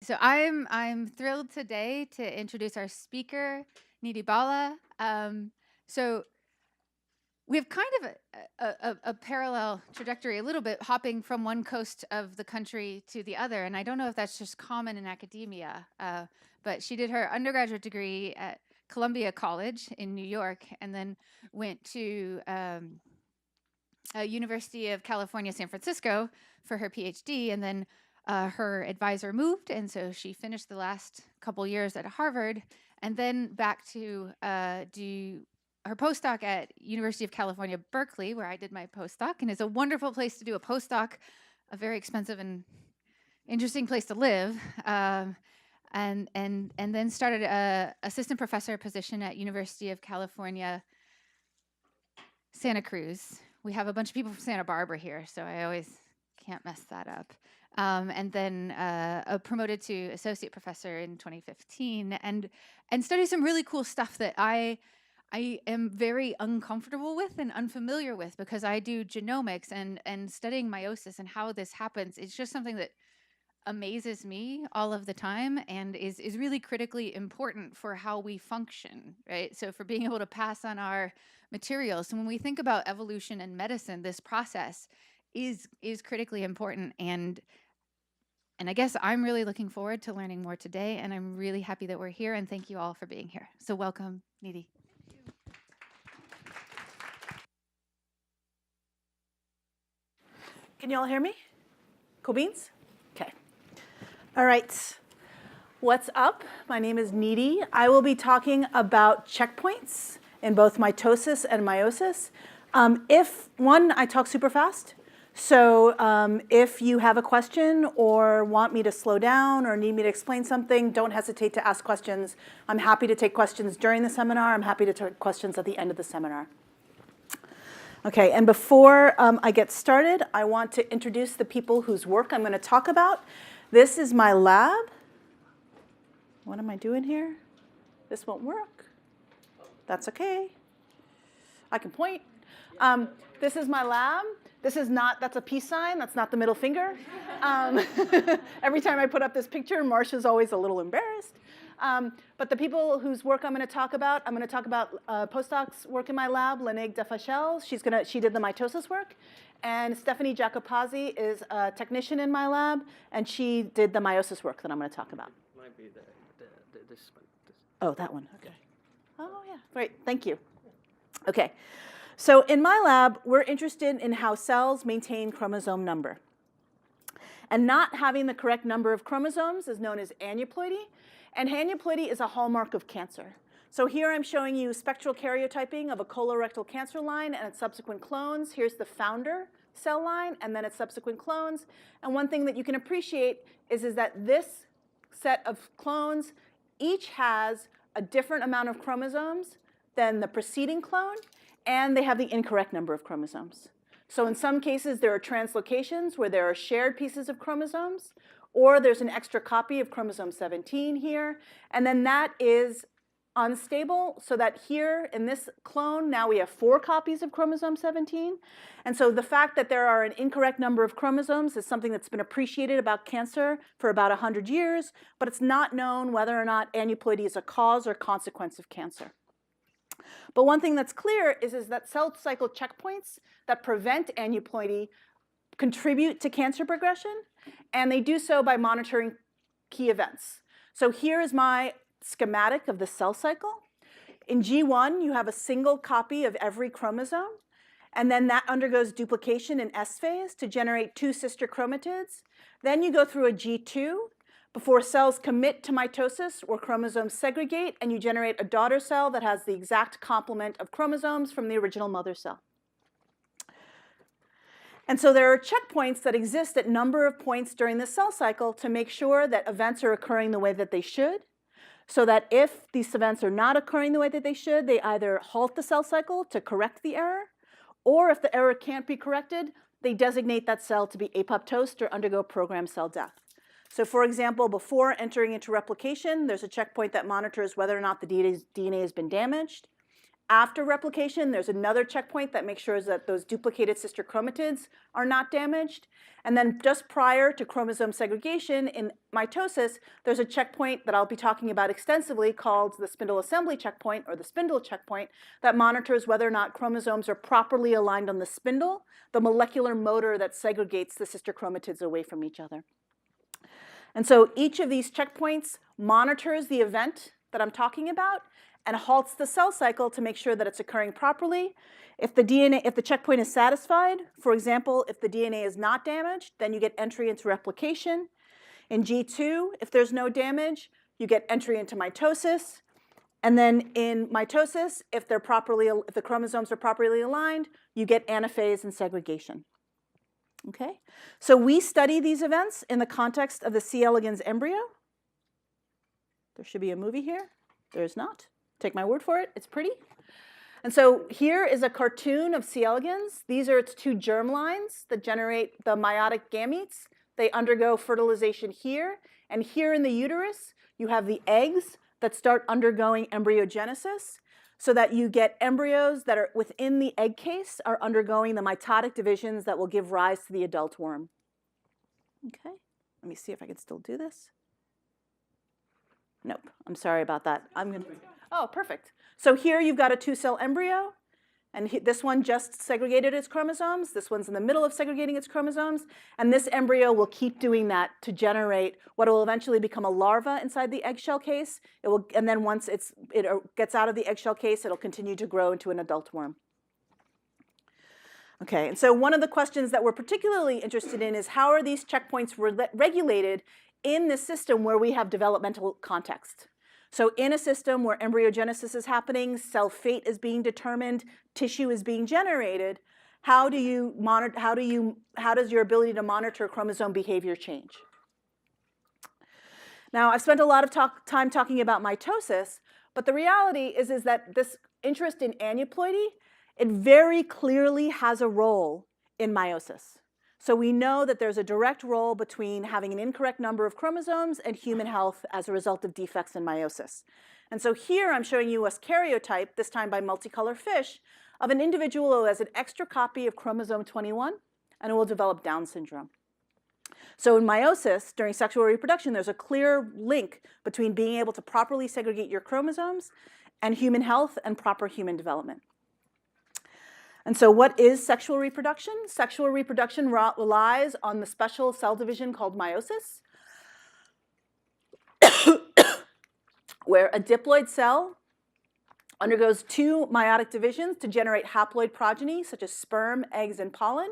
So I'm thrilled today to introduce our speaker, Needhi Bhalla. So we have kind of a parallel trajectory, a little bit hopping from one coast of the country to the other. And I don't know if that's just common in academia, but she did her undergraduate degree at Columbia College in New York, and then went to University of California, San Francisco for her PhD, and then her advisor moved, and so she finished the last couple years at Harvard, and then back to do her postdoc at University of California, Berkeley, where I did my postdoc, and it's a wonderful place to do a postdoc, a very expensive and interesting place to live. And then started a assistant professor position at University of California, Santa Cruz. We have a bunch of people from Santa Barbara here, so I always can't mess that up. And then promoted to associate professor in 2015, and studied some really cool stuff that I am very uncomfortable with and unfamiliar with, because I do genomics, and studying meiosis and how this happens. It's just something that amazes me all of the time, and is really critically important for how we function, right? So for being able to pass on our materials. So when we think about evolution and medicine, this process is critically important, and I guess I'm really looking forward to learning more today, and I'm really happy that we're here, and thank you all for being here. So welcome, Needhi. Can you all hear me? Cool beans? Okay. All right. What's up? My name is Needhi. I will be talking about checkpoints in both mitosis and meiosis. I talk super fast. So if you have a question or want me to slow down or need me to explain something, don't hesitate to ask questions. I'm happy to take questions during the seminar. I'm happy to take questions at the end of the seminar. Okay, and before I get started, I want to introduce the people whose work I'm going to talk about. This is my lab. What am I doing here? This won't work. That's okay. I can point. This is my lab. That's a peace sign. That's not the middle finger. Every time I put up this picture, Marcia's always a little embarrassed. But the people whose work I'm going to talk about postdocs work in my lab. Lenig Defachel, she did the mitosis work. And Stephanie Jacopazzi is a technician in my lab, and she did the meiosis work that I'm going to talk about. It might be this one. Oh, that one. Okay. Oh, yeah. Great. Thank you. Okay. So in my lab, we're interested in how cells maintain chromosome number. And not having the correct number of chromosomes is known as aneuploidy. And aneuploidy is a hallmark of cancer. So here I'm showing you spectral karyotyping of a colorectal cancer line and its subsequent clones. Here's the founder cell line and then its subsequent clones. And one thing that you can appreciate is that this set of clones each has a different amount of chromosomes than the preceding clone, and they have the incorrect number of chromosomes. So in some cases, there are translocations where there are shared pieces of chromosomes, or there's an extra copy of chromosome 17 here, and then that is unstable, so that here in this clone, now we have 4 copies of chromosome 17. And so the fact that there are an incorrect number of chromosomes is something that's been appreciated about cancer for about 100 years, but it's not known whether or not aneuploidy is a cause or consequence of cancer. But one thing that's clear is that cell cycle checkpoints that prevent aneuploidy contribute to cancer progression, and they do so by monitoring key events. So here is my schematic of the cell cycle. In G1, you have a single copy of every chromosome, and then that undergoes duplication in S phase to generate 2 sister chromatids. Then you go through a G2 before cells commit to mitosis, or chromosomes segregate, and you generate a daughter cell that has the exact complement of chromosomes from the original mother cell. And so there are checkpoints that exist at a number of points during the cell cycle to make sure that events are occurring the way that they should, so that if these events are not occurring the way that they should, they either halt the cell cycle to correct the error, or if the error can't be corrected, they designate that cell to be apoptosed or undergo programmed cell death. So for example, before entering into replication, there's a checkpoint that monitors whether or not the DNA has been damaged. After replication, there's another checkpoint that makes sure that those duplicated sister chromatids are not damaged. And then just prior to chromosome segregation in mitosis, there's a checkpoint that I'll be talking about extensively called the spindle assembly checkpoint, or the spindle checkpoint, that monitors whether or not chromosomes are properly aligned on the spindle, the molecular motor that segregates the sister chromatids away from each other. And so each of these checkpoints monitors the event that I'm talking about and halts the cell cycle to make sure that it's occurring properly. If the checkpoint is satisfied, for example, if the DNA is not damaged, then you get entry into replication. In G2, if there's no damage, you get entry into mitosis. And then in mitosis, if the chromosomes are properly aligned, you get anaphase and segregation. Okay? So we study these events in the context of the C. elegans embryo. There should be a movie here. There is not. Take my word for it, it's pretty. And so here is a cartoon of C. elegans. These are its 2 germ lines that generate the meiotic gametes. They undergo fertilization here, and here in the uterus, you have the eggs that start undergoing embryogenesis, so that you get embryos that are within the egg case are undergoing the mitotic divisions that will give rise to the adult worm. Okay, let me see if I can still do this. Nope, I'm sorry about that. Oh, perfect. So here you've got a 2-cell embryo, and this one just segregated its chromosomes. This one's in the middle of segregating its chromosomes, and this embryo will keep doing that to generate what will eventually become a larva inside the eggshell case. And then once it gets out of the eggshell case, it'll continue to grow into an adult worm. Okay, and so one of the questions that we're particularly interested in is how are these checkpoints regulated in this system where we have developmental context? So in a system where embryogenesis is happening, cell fate is being determined, tissue is being generated, how does your ability to monitor chromosome behavior change? Now, I've spent a lot of time talking about mitosis, but the reality is that this interest in aneuploidy, it very clearly has a role in meiosis. So we know that there's a direct role between having an incorrect number of chromosomes and human health as a result of defects in meiosis. And so here I'm showing you a karyotype, this time by multicolor fish, of an individual who has an extra copy of chromosome 21 and who will develop Down syndrome. So in meiosis, during sexual reproduction, there's a clear link between being able to properly segregate your chromosomes and human health and proper human development. And so what is sexual reproduction? Sexual reproduction relies on the special cell division called meiosis, where a diploid cell undergoes 2 meiotic divisions to generate haploid progeny, such as sperm, eggs, and pollen,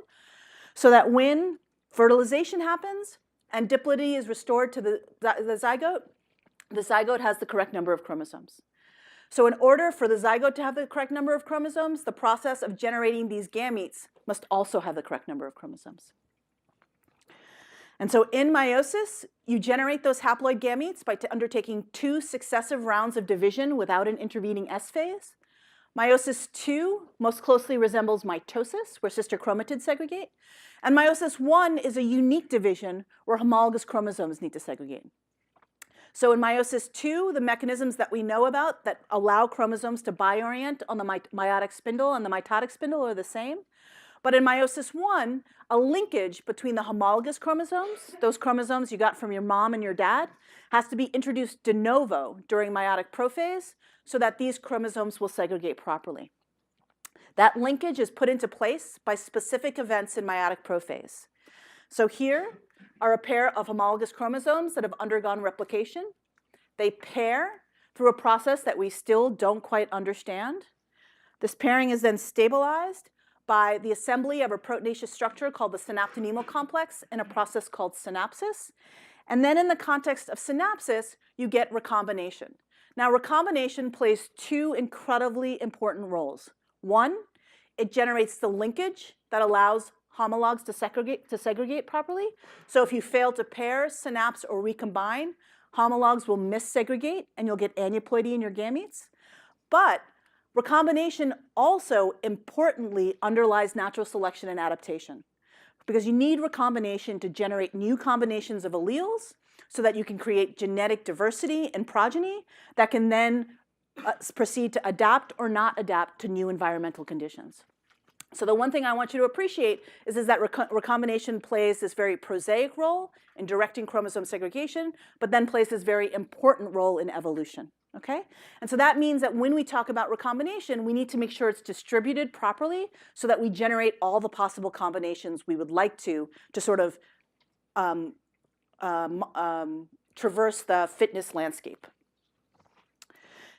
so that when fertilization happens and diploidy is restored to the zygote has the correct number of chromosomes. So in order for the zygote to have the correct number of chromosomes, the process of generating these gametes must also have the correct number of chromosomes. And so in meiosis, you generate those haploid gametes by undertaking 2 successive rounds of division without an intervening S phase. Meiosis 2 most closely resembles mitosis, where sister chromatids segregate. And meiosis 1 is a unique division where homologous chromosomes need to segregate. So in meiosis 2, the mechanisms that we know about that allow chromosomes to biorient on the meiotic spindle and the mitotic spindle are the same. But in meiosis 1, a linkage between the homologous chromosomes, those chromosomes you got from your mom and your dad, has to be introduced de novo during meiotic prophase so that these chromosomes will segregate properly. That linkage is put into place by specific events in meiotic prophase. So here are a pair of homologous chromosomes that have undergone replication. They pair through a process that we still don't quite understand. This pairing is then stabilized by the assembly of a proteinaceous structure called the synaptonemal complex in a process called synapsis. And then in the context of synapsis, you get recombination. Now, recombination plays 2 incredibly important roles. One, it generates the linkage that allows homologs to segregate properly. So if you fail to pair, synapse, or recombine, homologs will missegregate and you'll get aneuploidy in your gametes. But recombination also importantly underlies natural selection and adaptation, because you need recombination to generate new combinations of alleles so that you can create genetic diversity in progeny that can then proceed to adapt or not adapt to new environmental conditions. So the one thing I want you to appreciate is that recombination plays this very prosaic role in directing chromosome segregation, but then plays this very important role in evolution, okay? And so that means that when we talk about recombination, we need to make sure it's distributed properly so that we generate all the possible combinations we would like to sort of traverse the fitness landscape.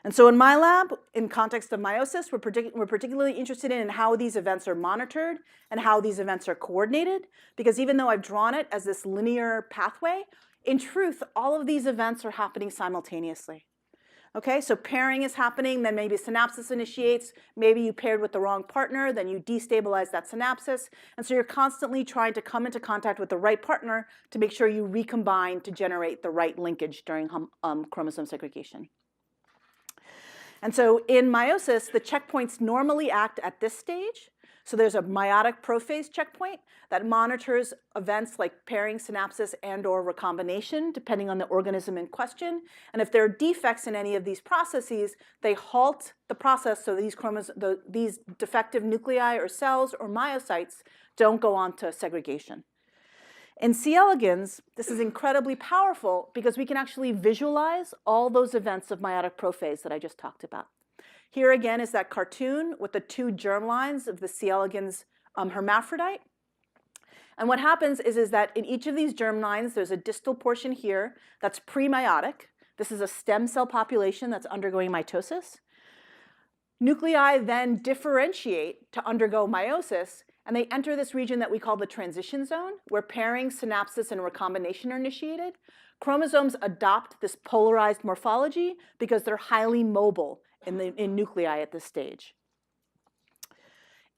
And so in my lab, in context of meiosis, we're particularly interested in how these events are monitored and how these events are coordinated, because even though I've drawn it as this linear pathway, in truth, all of these events are happening simultaneously. Okay, so pairing is happening, then maybe synapsis initiates, maybe you paired with the wrong partner, then you destabilize that synapsis, and so you're constantly trying to come into contact with the right partner to make sure you recombine to generate the right linkage during chromosome segregation. And so in meiosis, the checkpoints normally act at this stage. So there's a meiotic prophase checkpoint that monitors events like pairing, synapsis, and or recombination, depending on the organism in question. And if there are defects in any of these processes, they halt the process so these defective nuclei or cells or myocytes don't go on to segregation. In C. elegans, this is incredibly powerful because we can actually visualize all those events of meiotic prophase that I just talked about. Here again is that cartoon with the two germ lines of the C. elegans hermaphrodite. And what happens is that in each of these germ lines, there's a distal portion here that's pre-meiotic. This is a stem cell population that's undergoing mitosis. Nuclei then differentiate to undergo meiosis, and they enter this region that we call the transition zone, where pairing, synapsis, and recombination are initiated. Chromosomes adopt this polarized morphology because they're highly mobile in nuclei at this stage.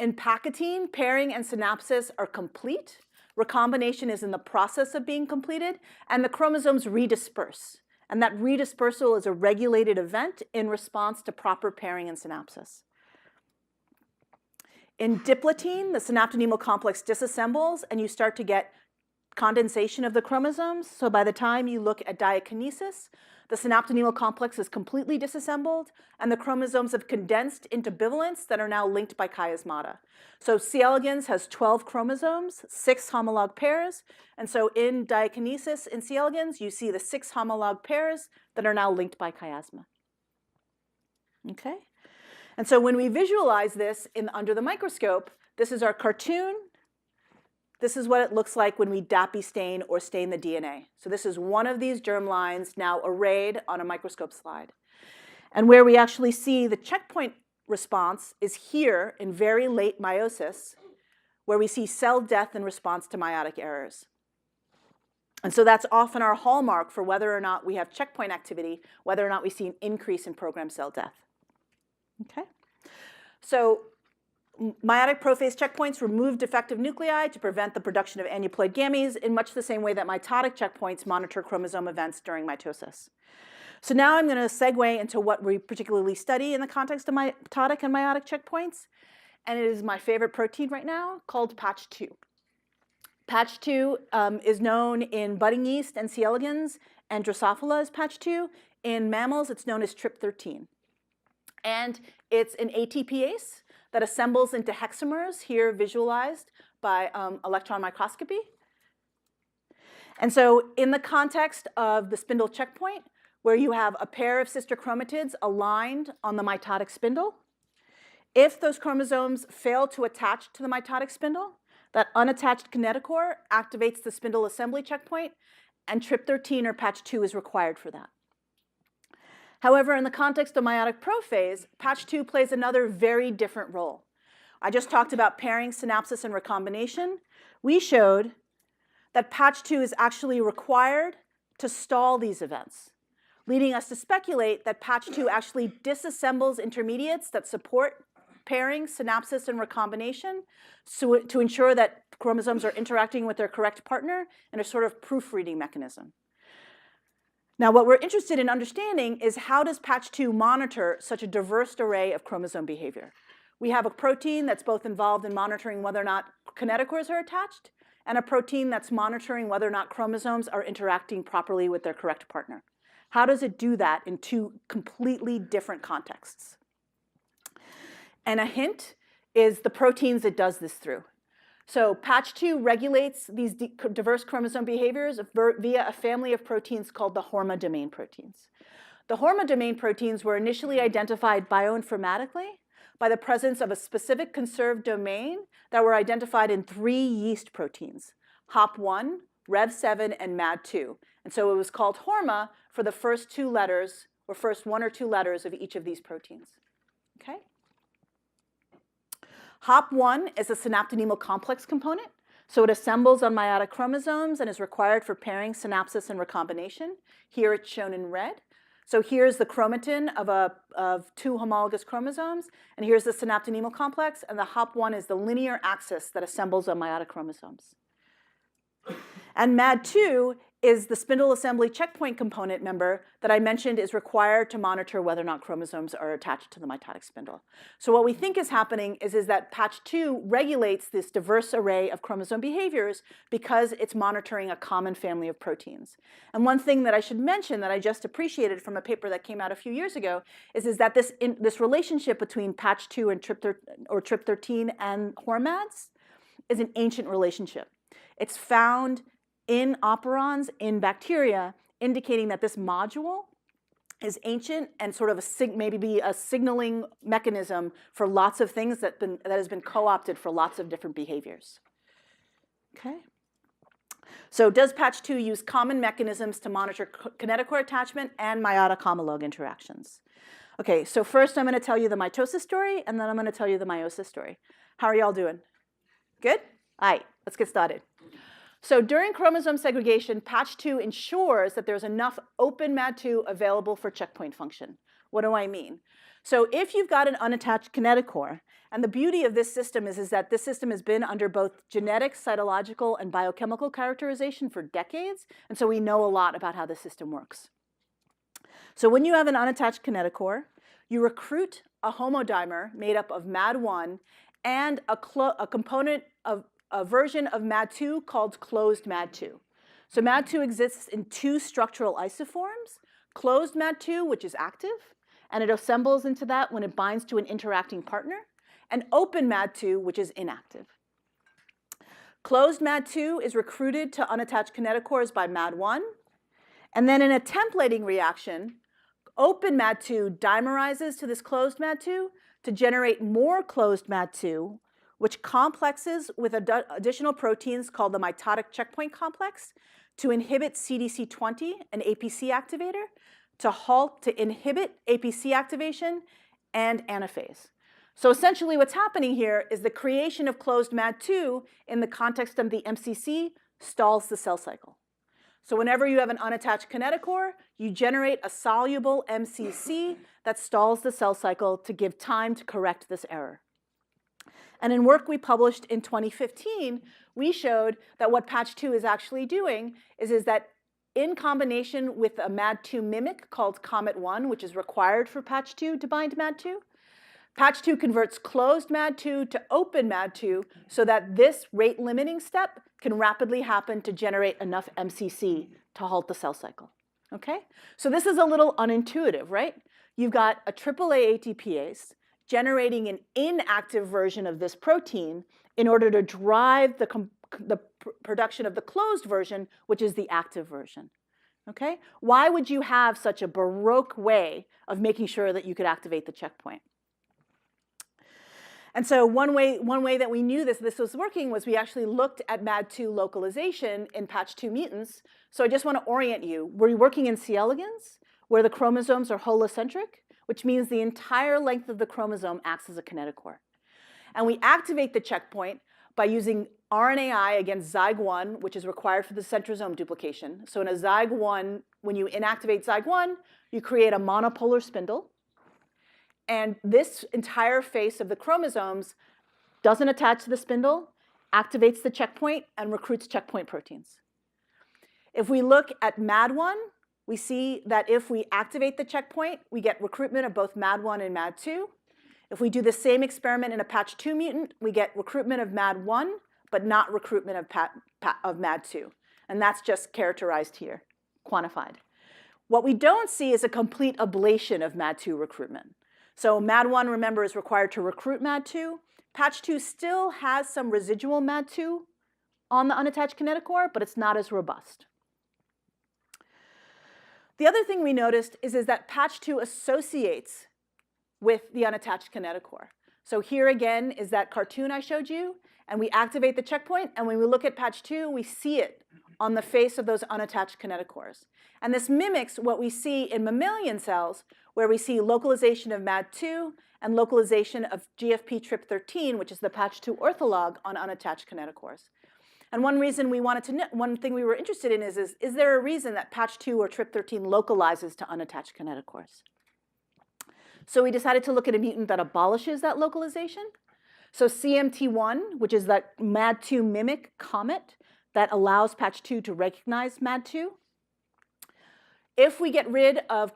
In Pachytene, pairing and synapsis are complete. Recombination is in the process of being completed, and the chromosomes redisperse. And that redispersal is a regulated event in response to proper pairing and synapsis. In Diploatine, the synaptonemal complex disassembles, and you start to get condensation of the chromosomes. So by the time you look at diakinesis, the synaptonemal complex is completely disassembled, and the chromosomes have condensed into bivalents that are now linked by chiasmata. So C. elegans has 12 chromosomes, 6 homolog pairs, and so in diakinesis in C. elegans, you see the 6 homolog pairs that are now linked by chiasma. Okay? And so when we visualize this under the microscope, this is our cartoon. This is what it looks like when we DAPI stain or stain the DNA. So this is one of these germ lines now arrayed on a microscope slide. And where we actually see the checkpoint response is here in very late meiosis, where we see cell death in response to meiotic errors. And so that's often our hallmark for whether or not we have checkpoint activity, whether or not we see an increase in programmed cell death. Okay? So meiotic prophase checkpoints remove defective nuclei to prevent the production of aneuploid gametes in much the same way that mitotic checkpoints monitor chromosome events during mitosis. So now I'm going to segue into what we particularly study in the context of mitotic and meiotic checkpoints. And it is my favorite protein right now, called patch2. Patch2 is known in budding yeast and C. elegans and Drosophila as patch2. In mammals, it's known as TRP13. And it's an ATPase that assembles into hexamers, here visualized by electron microscopy. And so in the context of the spindle checkpoint, where you have a pair of sister chromatids aligned on the mitotic spindle, if those chromosomes fail to attach to the mitotic spindle, that unattached kinetochore activates the spindle assembly checkpoint, and TRP13 or patch2 is required for that. However, in the context of meiotic prophase, patch2 plays another very different role. I just talked about pairing, synapsis, and recombination. We showed that patch2 is actually required to stall these events, leading us to speculate that patch2 actually disassembles intermediates that support pairing, synapsis, and recombination to ensure that chromosomes are interacting with their correct partner in a sort of proofreading mechanism. Now, what we're interested in understanding is how does patch2 monitor such a diverse array of chromosome behavior? We have a protein that's both involved in monitoring whether or not kinetochores are attached, and a protein that's monitoring whether or not chromosomes are interacting properly with their correct partner. How does it do that in two completely different contexts? And a hint is the proteins it does this through. So patch 2 regulates these diverse chromosome behaviors via a family of proteins called the hormone domain proteins. The hormone domain proteins were initially identified bioinformatically by the presence of a specific conserved domain that were identified in 3 yeast proteins, HOP1, Rev7, and MAD2. And so it was called HORMA for the first 2 letters, or first 1 or 2 letters of each of these proteins. Okay? HOP1 is a synaptonemal complex component, so it assembles on meiotic chromosomes and is required for pairing, synapsis, and recombination. Here it's shown in red. So here's the chromatin of 2 homologous chromosomes, and here's the synaptonemal complex, and the HOP1 is the linear axis that assembles on meiotic chromosomes. And MAD2 is the spindle assembly checkpoint component member that I mentioned is required to monitor whether or not chromosomes are attached to the mitotic spindle. So what we think is happening is that patch 2 regulates this diverse array of chromosome behaviors because it's monitoring a common family of proteins. And one thing that I should mention that I just appreciated from a paper that came out a few years ago is that this relationship between patch 2 and TRP13 and hormones is an ancient relationship. It's found in operons in bacteria, indicating that this module is ancient and sort of maybe be a signaling mechanism for lots of things that has been co-opted for lots of different behaviors. Okay. So does patch 2 use common mechanisms to monitor kinetochore attachment and meiotic homolog interactions? Okay, so first I'm going to tell you the mitosis story, and then I'm going to tell you the meiosis story. How are y'all doing? Good? All right, let's get started. So during chromosome segregation, patch 2 ensures that there's enough open MAD2 available for checkpoint function. What do I mean? So if you've got an unattached kinetochore, and the beauty of this system is that this system has been under both genetic, cytological, and biochemical characterization for decades, and so we know a lot about how the system works. So when you have an unattached kinetochore, you recruit a homodimer made up of MAD1 and a component of a version of MAD2 called closed MAD2. So MAD2 exists in 2 structural isoforms, closed MAD2, which is active, and it assembles into that when it binds to an interacting partner, and open MAD2, which is inactive. Closed MAD2 is recruited to unattached kinetochores by MAD1, and then in a templating reaction, open MAD2 dimerizes to this closed MAD2 to generate more closed MAD2, which complexes with additional proteins called the mitotic checkpoint complex to inhibit CDC20, an APC activator, to inhibit APC activation and anaphase. So essentially what's happening here is the creation of closed MAD2 in the context of the MCC stalls the cell cycle. So whenever you have an unattached kinetochore, you generate a soluble MCC that stalls the cell cycle to give time to correct this error. And in work we published in 2015, we showed that what patch 2 is actually doing is that in combination with a MAD2 mimic called COMET1, which is required for patch 2 to bind MAD2, patch 2 converts closed MAD2 to open MAD2 so that this rate limiting step can rapidly happen to generate enough MCC to halt the cell cycle. Okay? So this is a little unintuitive, right? You've got a AAA ATPase generating an inactive version of this protein in order to drive the production of the closed version, which is the active version. Okay? Why would you have such a baroque way of making sure that you could activate the checkpoint? And so one way that we knew this was working was we actually looked at MAD2 localization in patch 2 mutants. So I just want to orient you. We're working in C. elegans, where the chromosomes are holocentric, which means the entire length of the chromosome acts as a kinetochore. And we activate the checkpoint by using RNAi against ZYG1, which is required for the centrosome duplication. So in a ZYG1, when you inactivate ZYG1, you create a monopolar spindle. And this entire face of the chromosomes doesn't attach to the spindle, activates the checkpoint, and recruits checkpoint proteins. If we look at MAD1, we see that if we activate the checkpoint, we get recruitment of both MAD1 and MAD2. If we do the same experiment in a patch 2 mutant, we get recruitment of MAD1, but not recruitment of MAD2. And that's just characterized here, quantified. What we don't see is a complete ablation of MAD2 recruitment. So MAD1, remember, is required to recruit MAD2. Patch2 still has some residual MAD2 on the unattached kinetochore, but it's not as robust. The other thing we noticed is that Patch2 associates with the unattached kinetochore. So here again is that cartoon I showed you, and we activate the checkpoint, and when we look at Patch2, we see it on the face of those unattached kinetochores. And this mimics what we see in mammalian cells, where we see localization of MAD2 and localization of GFP TRP13, which is the Patch2 ortholog on unattached kinetochores. And one reason we wanted to know, one thing we were interested in is there a reason that Patch2 or TRP13 localizes to unattached kinetochores? So we decided to look at a mutant that abolishes that localization. So CMT1, which is that MAD2 mimic comet that allows Patch2 to recognize MAD2. If we get rid of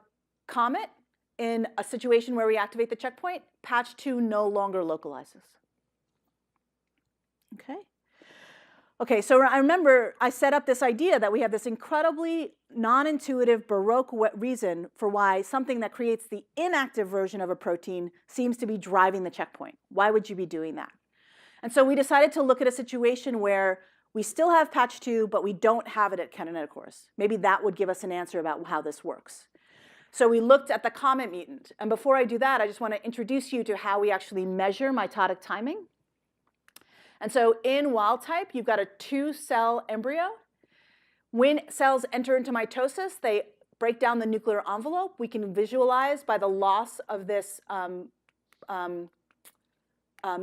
comet in a situation where we activate the checkpoint, Patch2 no longer localizes. Okay? Okay, so I remember I set up this idea that we have this incredibly non-intuitive Baroque reason for why something that creates the inactive version of a protein seems to be driving the checkpoint. Why would you be doing that? And so we decided to look at a situation where we still have Patch2, but we don't have it at kinetochores. Maybe that would give us an answer about how this works. So we looked at the comet mutant. And before I do that, I just want to introduce you to how we actually measure mitotic timing. And so in wild type, you've got a 2-cell embryo. When cells enter into mitosis, they break down the nuclear envelope. We can visualize by the loss of this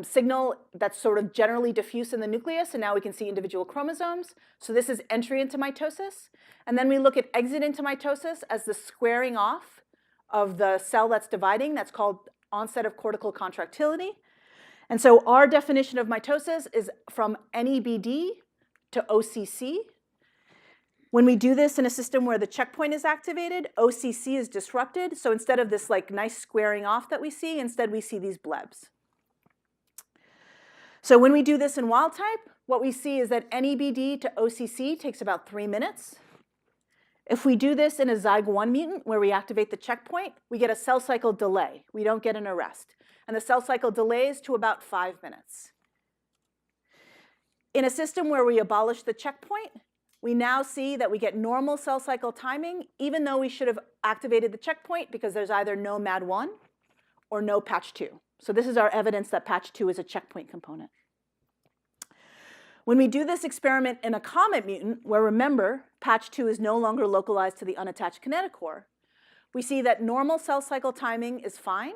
signal that's sort of generally diffuse in the nucleus, and now we can see individual chromosomes. So this is entry into mitosis. And then we look at exit into mitosis as the squaring off of the cell that's dividing. That's called onset of cortical contractility. And so our definition of mitosis is from NEBD to OCC. When we do this in a system where the checkpoint is activated, OCC is disrupted. So instead of this like nice squaring off that we see, instead we see these blebs. So when we do this in wild type, what we see is that NEBD to OCC takes about 3 minutes. If we do this in a ZYG1 mutant where we activate the checkpoint, we get a cell cycle delay. We don't get an arrest. And the cell cycle delays to about 5 minutes. In a system where we abolish the checkpoint, we now see that we get normal cell cycle timing, even though we should have activated the checkpoint because there's either no MAD1 or no Patch2. So this is our evidence that Patch2 is a checkpoint component. When we do this experiment in a comet mutant, where remember, Patch2 is no longer localized to the unattached kinetochore, we see that normal cell cycle timing is fine.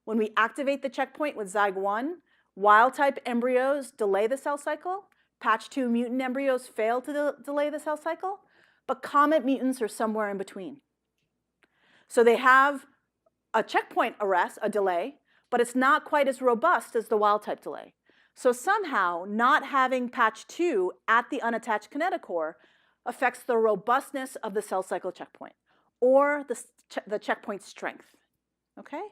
When we activate the checkpoint with ZYG1, wild-type embryos delay the cell cycle. Patch2 mutant embryos fail to delay the cell cycle. But comet mutants are somewhere in between. So they have a checkpoint arrest, a delay, but it's not quite as robust as the wild-type delay. So somehow, not having Patch2 at the unattached kinetochore affects the robustness of the cell cycle checkpoint, or the checkpoint strength. Okay?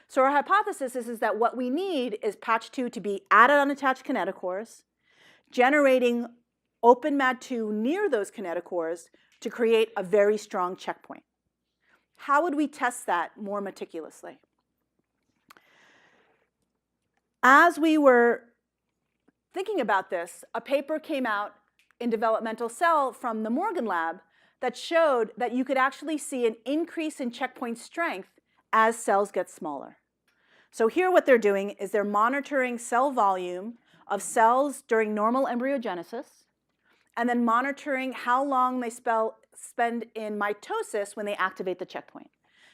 So our hypothesis is that what we need is Patch2 to be at unattached kinetochores, generating open MAD2 near those kinetochores to create a very strong checkpoint. How would we test that more meticulously? As we were thinking about this, a paper came out in Developmental Cell from the Morgan lab that showed that you could actually see an increase in checkpoint strength as cells get smaller. So here what they're doing is they're monitoring cell volume of cells during normal embryogenesis, and then monitoring how long they spend in mitosis when they activate the checkpoint.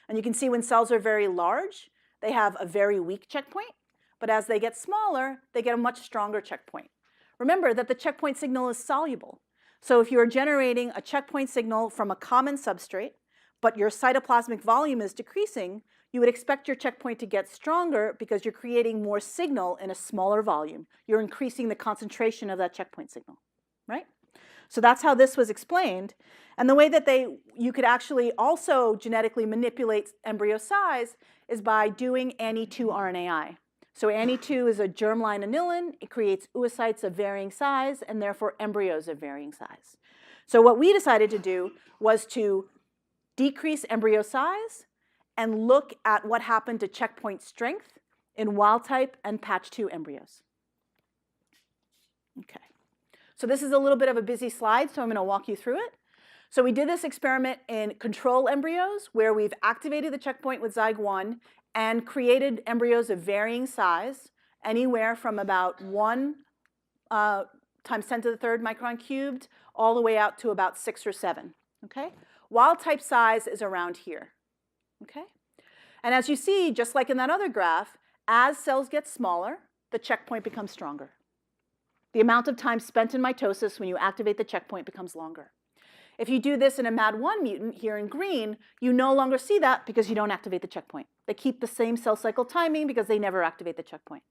And you can see when cells are very large, they have a very weak checkpoint, but as they get smaller, they get a much stronger checkpoint. Remember that the checkpoint signal is soluble. So if you are generating a checkpoint signal from a common substrate, but your cytoplasmic volume is decreasing, you would expect your checkpoint to get stronger because you're creating more signal in a smaller volume. You're increasing the concentration of that checkpoint signal, right? So that's how this was explained. And the way that you could actually also genetically manipulate embryo size is by doing Ane2 RNAi. So Ane2 is a germline anilin. It creates oocytes of varying size and therefore embryos of varying size. So what we decided to do was to decrease embryo size, and look at what happened to checkpoint strength in wild type and patch 2 embryos. Okay. So this is a little bit of a busy slide, so I'm going to walk you through it. So we did this experiment in control embryos where we've activated the checkpoint with zyg 1 and created embryos of varying size, anywhere from about 1 times 10 to the third micron cubed all the way out to about 6 or 7. Okay? Wild type size is around here. Okay? And as you see, just like in that other graph, as cells get smaller, the checkpoint becomes stronger. The amount of time spent in mitosis when you activate the checkpoint becomes longer. If you do this in a MAD1 mutant here in green, you no longer see that because you don't activate the checkpoint. They keep the same cell cycle timing because they never activate the checkpoint.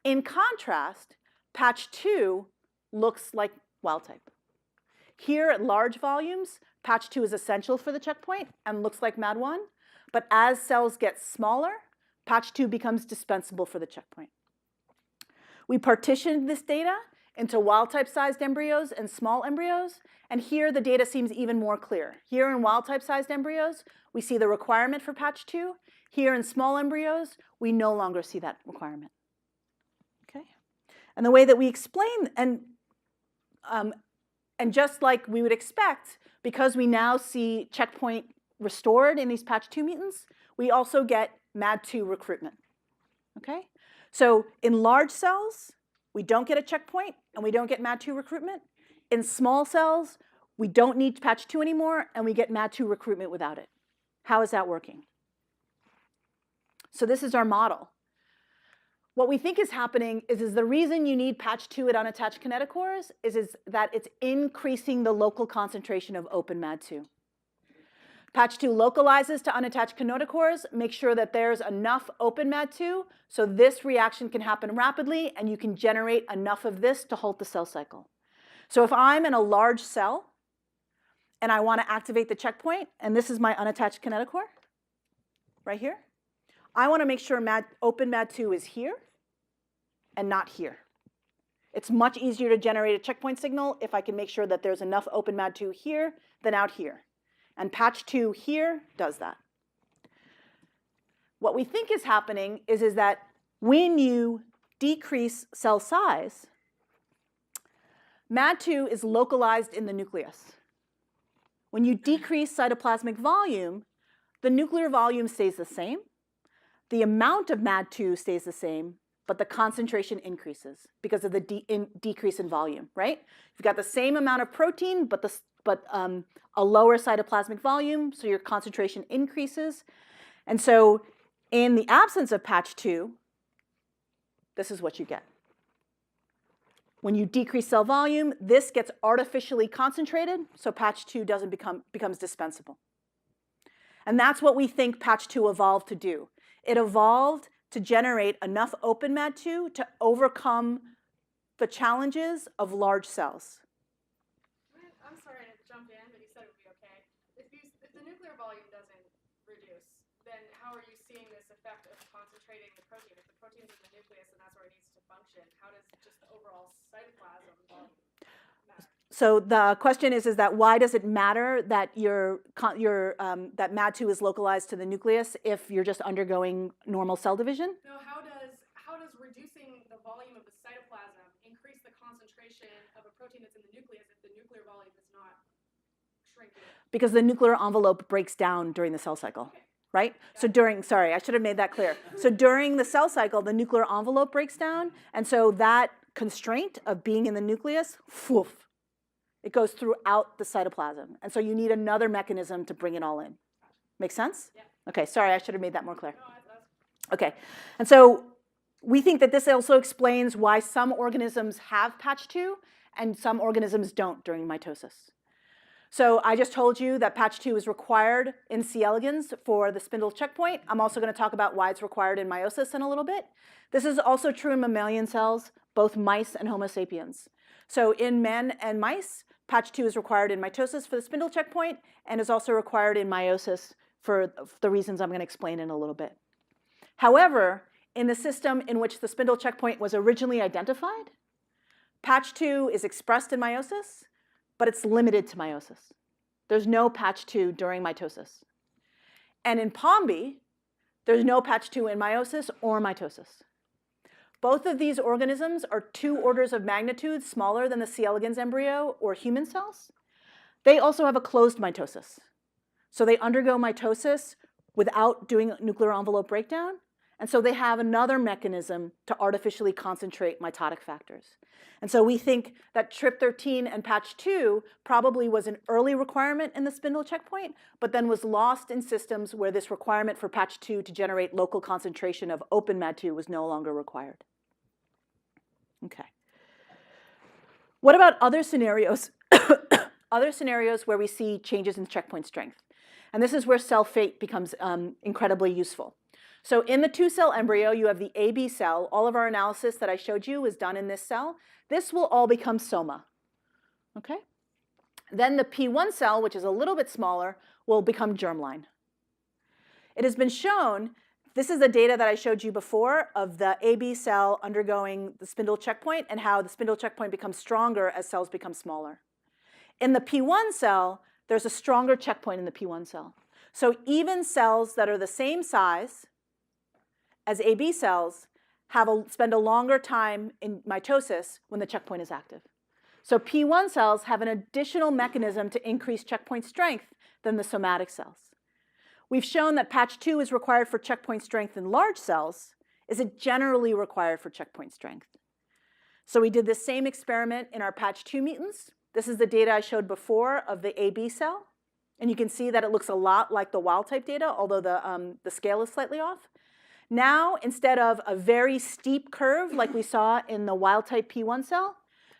In contrast, patch 2 looks like wild type. Here at large volumes, patch 2 is essential for the checkpoint and looks like MAD1, but as cells get smaller, patch 2 becomes dispensable for the checkpoint. We partitioned this data into wild-type sized embryos and small embryos, and here the data seems even more clear. Here in wild-type sized embryos, we see the requirement for patch 2. Here in small embryos, we no longer see that requirement. Okay? And the way that we explain, and just like we would expect, because we now see checkpoint restored in these patch 2 mutants, we also get MAD2 recruitment. Okay? So in large cells, we don't get a checkpoint and we don't get MAD2 recruitment. In small cells, we don't need patch 2 anymore and we get MAD2 recruitment without it. How is that working? So this is our model. What we think is happening is the reason you need patch 2 at unattached kinetochores is that it's increasing the local concentration of open MAD2. Patch 2 localizes to unattached kinetochores, make sure that there's enough open MAD2 so this reaction can happen rapidly and you can generate enough of this to halt the cell cycle. So if I'm in a large cell and I want to activate the checkpoint, and this is my unattached kinetochore right here, I want to make sure open MAD2 is here and not here. It's much easier to generate a checkpoint signal if I can make sure that there's enough open MAD2 here than out here. And patch 2 here does that. What we think is happening is that when you decrease cell size, MAD2 is localized in the nucleus. When you decrease cytoplasmic volume, the nuclear volume stays the same. The amount of MAD2 stays the same, but the concentration increases because of the decrease in volume, right? You've got the same amount of protein, but a lower cytoplasmic volume, so your concentration increases. And so in the absence of patch 2, this is what you get. When you decrease cell volume, this gets artificially concentrated, so patch 2 becomes dispensable. And that's what we think patch 2 evolved to do. It evolved to generate enough open MAD2 to overcome the challenges of large cells. I'm sorry to jump in, but you said it would be okay. If the nuclear volume doesn't reduce, then how are you seeing this effect of concentrating the protein? If the protein's in the nucleus and that's where it needs to function, how does just the overall cytoplasm volume matter? So the question is that why does it matter that that MAD2 is localized to the nucleus if you're just undergoing normal cell division? No, how does reducing the volume of the cytoplasm increase the concentration of a protein that's in the nucleus if the nuclear volume is not shrinking? Because the nuclear envelope breaks down during the cell cycle. Okay. Right? So sorry, I should have made that clear. So during the cell cycle, the nuclear envelope breaks down, and so that constraint of being in the nucleus, woof, it goes throughout the cytoplasm. And so you need another mechanism to bring it all in. Make sense? Yeah. Okay, sorry, I should have made that more clear. No, okay, and so we think that this also explains why some organisms have patch 2 and some organisms don't during mitosis. So I just told you that patch 2 is required in C. elegans for the spindle checkpoint. I'm also going to talk about why it's required in meiosis in a little bit. This is also true in mammalian cells, both mice and Homo sapiens. So in men and mice, patch 2 is required in mitosis for the spindle checkpoint and is also required in meiosis for the reasons I'm going to explain in a little bit. However, in the system in which the spindle checkpoint was originally identified, patch 2 is expressed in meiosis, but it's limited to meiosis. there's no patch 2 during mitosis. And in Pombi, there's no patch 2 in meiosis or mitosis. Both of these organisms are 2 orders of magnitude smaller than the C. elegans embryo or human cells. They also have a closed mitosis. So they undergo mitosis without doing nuclear envelope breakdown. And so they have another mechanism to artificially concentrate mitotic factors. And so we think that TRP13 and patch 2 probably was an early requirement in the spindle checkpoint, but then was lost in systems where this requirement for patch 2 to generate local concentration of open MAD2 was no longer required. Okay. What about other scenarios? Other scenarios where we see changes in checkpoint strength. And this is where cell fate becomes incredibly useful. So in the 2-cell embryo, you have the AB cell. All of our analysis that I showed you was done in this cell. This will all become soma. Okay? Then the P1 cell, which is a little bit smaller, will become germline. It has been shown, this is the data that I showed you before of the AB cell undergoing the spindle checkpoint and how the spindle checkpoint becomes stronger as cells become smaller. In the P1 cell, there's a stronger checkpoint in the P1 cell. So even cells that are the same size as AB cells spend a longer time in mitosis when the checkpoint is active. So P1 cells have an additional mechanism to increase checkpoint strength than the somatic cells. We've shown that patch 2 is required for checkpoint strength in large cells. Is it generally required for checkpoint strength? So we did the same experiment in our patch 2 mutants. This is the data I showed before of the AB cell. And you can see that it looks a lot like the wild type data, although the scale is slightly off. Now, instead of a very steep curve like we saw in the wild type P1 cell,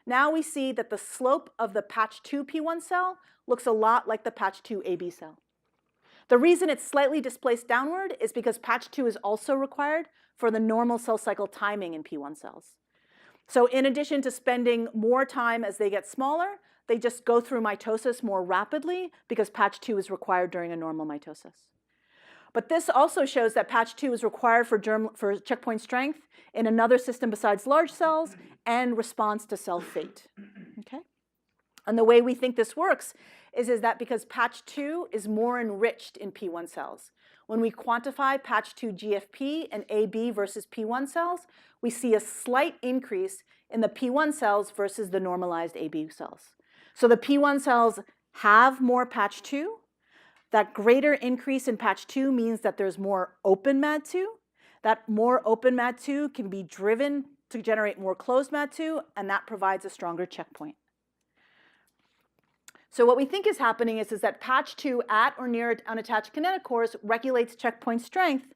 now we see that the slope of the patch 2 P1 cell looks a lot like the patch 2 AB cell. The reason it's slightly displaced downward is because patch 2 is also required for the normal cell cycle timing in P1 cells. So in addition to spending more time as they get smaller, they just go through mitosis more rapidly because patch 2 is required during a normal mitosis. But this also shows that patch 2 is required for checkpoint strength in another system besides large cells and responds to cell fate. Okay? And the way we think this works is that because patch 2 is more enriched in P1 cells. When we quantify patch 2 GFP and AB versus P1 cells, we see a slight increase in the P1 cells versus the normalized AB cells. So the P1 cells have more patch 2. That greater increase in patch 2 means that there's more open MAD2. That more open MAD2 can be driven to generate more closed MAD2, and that provides a stronger checkpoint. So what we think is happening is that patch 2 at or near unattached kinetochores regulates checkpoint strength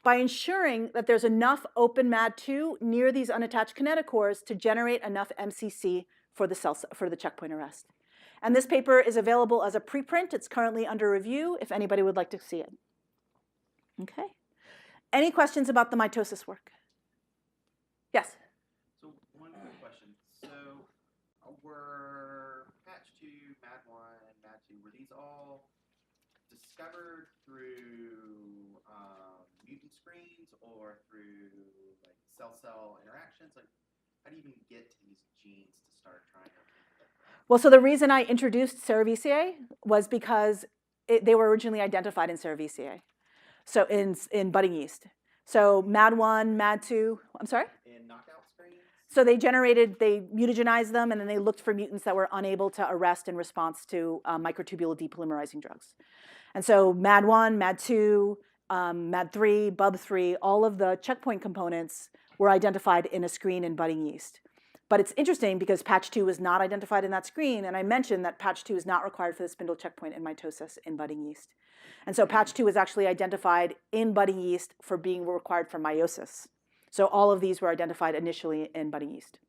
by ensuring that there's enough open MAD2 near these unattached kinetochores to generate enough MCC for the checkpoint arrest. And this paper is available as a preprint. It's currently under review if anybody would like to see it. Okay. Any questions about the mitosis work? Yes? So one quick question. So were patch 2, MAD1, MAD2, were these all discovered through mutant screens or through like cell-cell interactions? Like, how do you even get to these genes to start trying to? Well, so the reason I introduced Cerevisiae was because they were originally identified in Cerevisiae, so in budding yeast. So MAD1, MAD2, I'm sorry? In knockout screens? So they mutagenized them, and then they looked for mutants that were unable to arrest in response to microtubule depolymerizing drugs. And so MAD1, MAD2, MAD3, BUB3, all of the checkpoint components were identified in a screen in budding yeast. But it's interesting because patch 2 was not identified in that screen, and I mentioned that patch 2 is not required for the spindle checkpoint in mitosis in budding yeast. And so patch 2 was actually identified in budding yeast for being required for meiosis. So all of these were identified initially in budding yeast.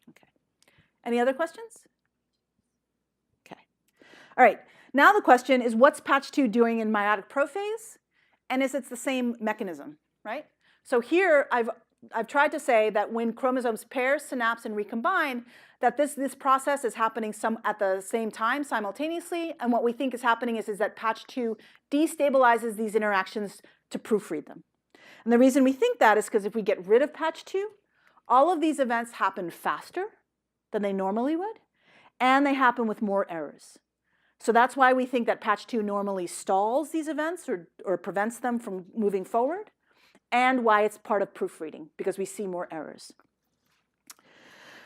Okay. Any other questions? Okay. All right. Now the question is, what's patch 2 doing in meiotic prophase? And is it the same mechanism, right? So here I've tried to say that when chromosomes pair, synapse, and recombine, that this process is happening at the same time simultaneously. And what we think is happening is that patch 2 destabilizes these interactions to proofread them. And the reason we think that is because if we get rid of patch 2, all of these events happen faster than they normally would. and they happen with more errors. So that's why we think that patch 2 normally stalls these events or prevents them from moving forward, and why it's part of proofreading, because we see more errors.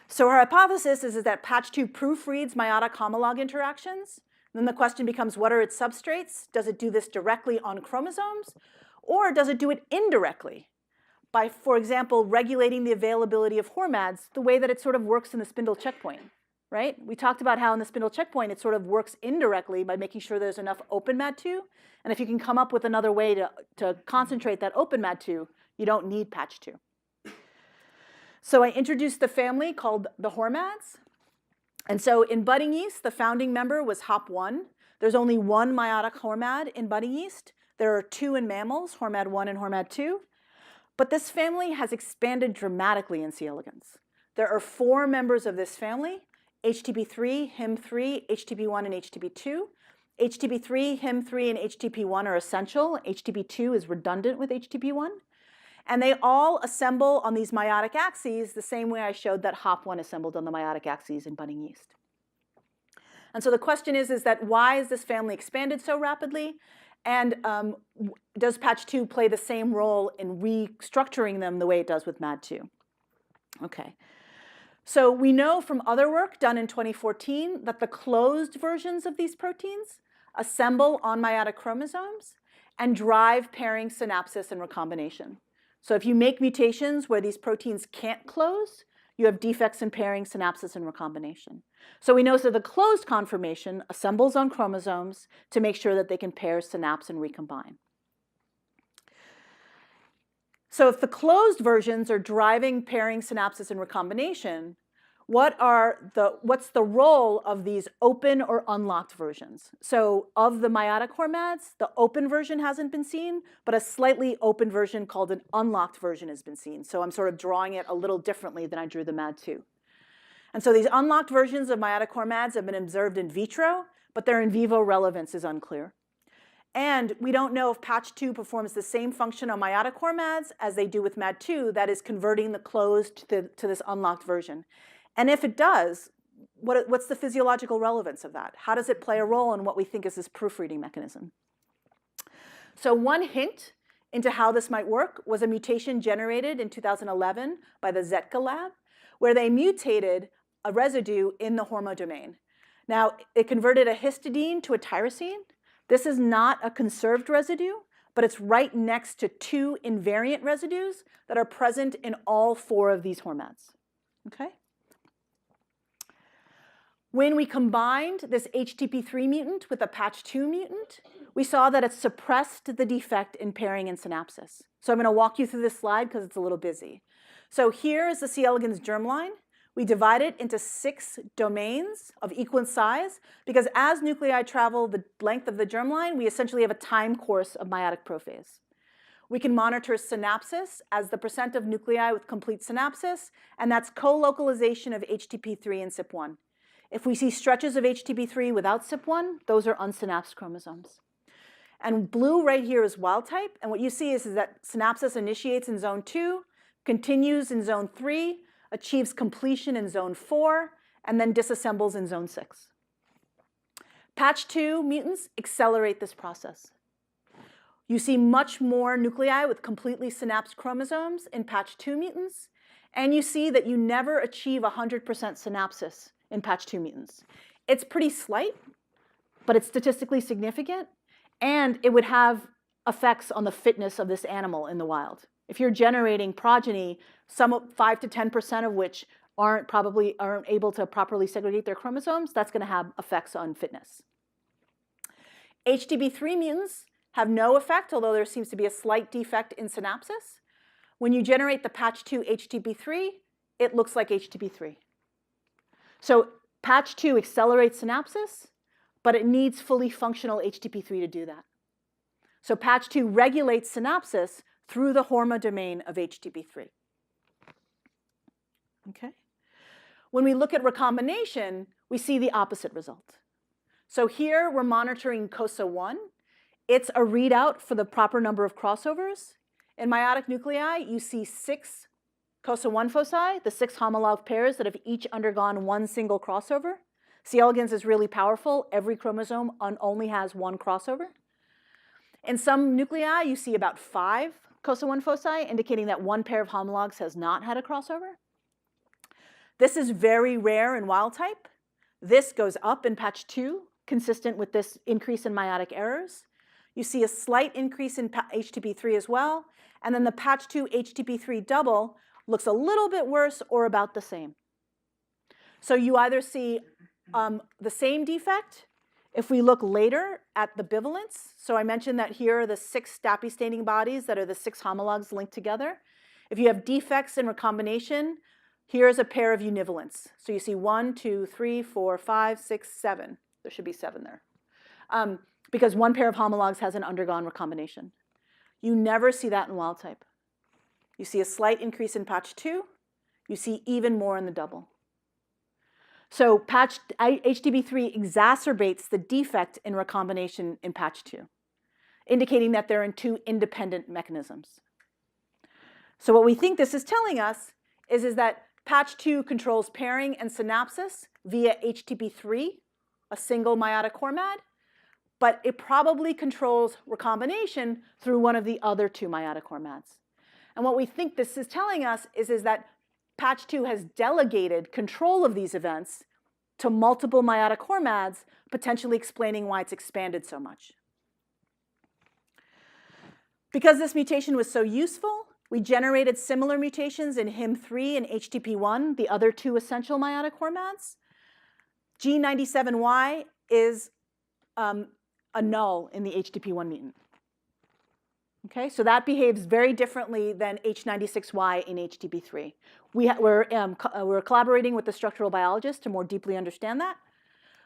So our hypothesis is that patch 2 proofreads meiotic homolog interactions. Then the question becomes, what are its substrates? Does it do this directly on chromosomes, or does it do it indirectly by, for example, regulating the availability of hormones the way that it sort of works in the spindle checkpoint, right? We talked about how in the spindle checkpoint it sort of works indirectly by making sure there's enough open MAD2, and if you can come up with another way to concentrate that open MAD2, you don't need patch 2. So I introduced the family called the hormones. And so in budding yeast, the founding member was hop1. There's only one meiotic hormone in budding yeast. There are 2 in mammals, hormone 1 and hormone 2. But this family has expanded dramatically in C. elegans. There are 4 members of this family, HTP3, HIM3, HTP1, and HTP2. HTP3, HIM3, and HTP1 are essential. HTP2 is redundant with HTP1. And they all assemble on these meiotic axes the same way I showed that hop1 assembled on the meiotic axes in budding yeast. And so the question is that why is this family expanded so rapidly? And does patch 2 play the same role in restructuring them the way it does with MAD2? Okay. So we know from other work done in 2014 that the closed versions of these proteins assemble on meiotic chromosomes and drive pairing, synapsis, and recombination. So if you make mutations where these proteins can't close, you have defects in pairing, synapsis, and recombination. So we know that the closed conformation assembles on chromosomes to make sure that they can pair, synapse, and recombine. So if the closed versions are driving pairing, synapsis, and recombination, what's the role of these open or unlocked versions? So of the meiotic hormones, the open version hasn't been seen, but a slightly open version called an unlocked version has been seen. So I'm sort of drawing it a little differently than I drew the MAD2. And so these unlocked versions of meiotic hormones have been observed in vitro, but their in vivo relevance is unclear. And we don't know if patch 2 performs the same function on meiotic hormones as they do with MAD2, that is converting the closed to this unlocked version. And if it does, what's the physiological relevance of that? How does it play a role in what we think is this proofreading mechanism? So one hint into how this might work was a mutation generated in 2011 by the Zetka lab, where they mutated a residue in the hormone domain. Now, it converted a histidine to a tyrosine. This is not a conserved residue, but it's right next to 2 invariant residues that are present in all 4 of these hormones. Okay? When we combined this HTP3 mutant with a patch 2 mutant, we saw that it suppressed the defect in pairing and synapsis. So I'm going to walk you through this slide because it's a little busy. So here is the C. elegans germline. We divide it into 6 domains of equal size because as nuclei travel the length of the germline, we essentially have a time course of meiotic prophase. We can monitor synapsis as the percent of nuclei with complete synapsis, and that's co-localization of HTP3 and CYP1. If we see stretches of HTP3 without CYP1, those are unsynapsed chromosomes. And blue right here is wild type, and what you see is that synapsis initiates in zone 2, continues in zone 3, achieves completion in zone 4, and then disassembles in zone 6. Patch 2 mutants accelerate this process. You see much more nuclei with completely synapsed chromosomes in patch 2 mutants, and you see that you never achieve 100% synapsis in patch 2 mutants. It's pretty slight, but it's statistically significant, and it would have effects on the fitness of this animal in the wild. If you're generating progeny, 5 to 10% of which aren't able to properly segregate their chromosomes, that's going to have effects on fitness. HTP3 mutants have no effect, although there seems to be a slight defect in synapsis. When you generate the patch 2 HTP3, it looks like HTP3. So patch 2 accelerates synapsis, but it needs fully functional HTP3 to do that. So patch 2 regulates synapsis through the hormone domain of HTP3. Okay? When we look at recombination, we see the opposite result. So here we're monitoring COSA1. It's a readout for the proper number of crossovers. In meiotic nuclei, you see 6 COSA1 foci, the 6 homolog pairs that have each undergone one single crossover. C. elegans is really powerful. Every chromosome only has one crossover. In some nuclei, you see about 5 COSA1 foci, indicating that one pair of homologs has not had a crossover. This is very rare in wild type. This goes up in patch 2, consistent with this increase in meiotic errors. You see a slight increase in HTP3 as well, and then the patch 2 HTP3 double looks a little bit worse or about the same. So you either see the same defect if we look later at the bivalence. So I mentioned that here are the 6 Stapi staining bodies that are the 6 homologs linked together. If you have defects in recombination, here's a pair of univalents. So you see 1, 2, 3, 4, 5, 6, 7. There should be 7 there. Because one pair of homologs hasn't undergone recombination. You never see that in wild type. You see a slight increase in patch 2. You see even more in the double. So patch HTB3 exacerbates the defect in recombination in patch 2, indicating that they're in 2 independent mechanisms. So what we think this is telling us is that patch 2 controls pairing and synapsis via HTB3, a single meiotic hormone, but it probably controls recombination through one of the other 2 meiotic hormones. And what we think this is telling us is that patch 2 has delegated control of these events to multiple meiotic hormones, potentially explaining why it's expanded so much. Because this mutation was so useful, we generated similar mutations in HIM3 and HTP1, the other 2 essential meiotic hormones. G97Y is a null in the HTP1 mutant. Okay, so that behaves very differently than H96Y in HTP3. We're collaborating with the structural biologist to more deeply understand that.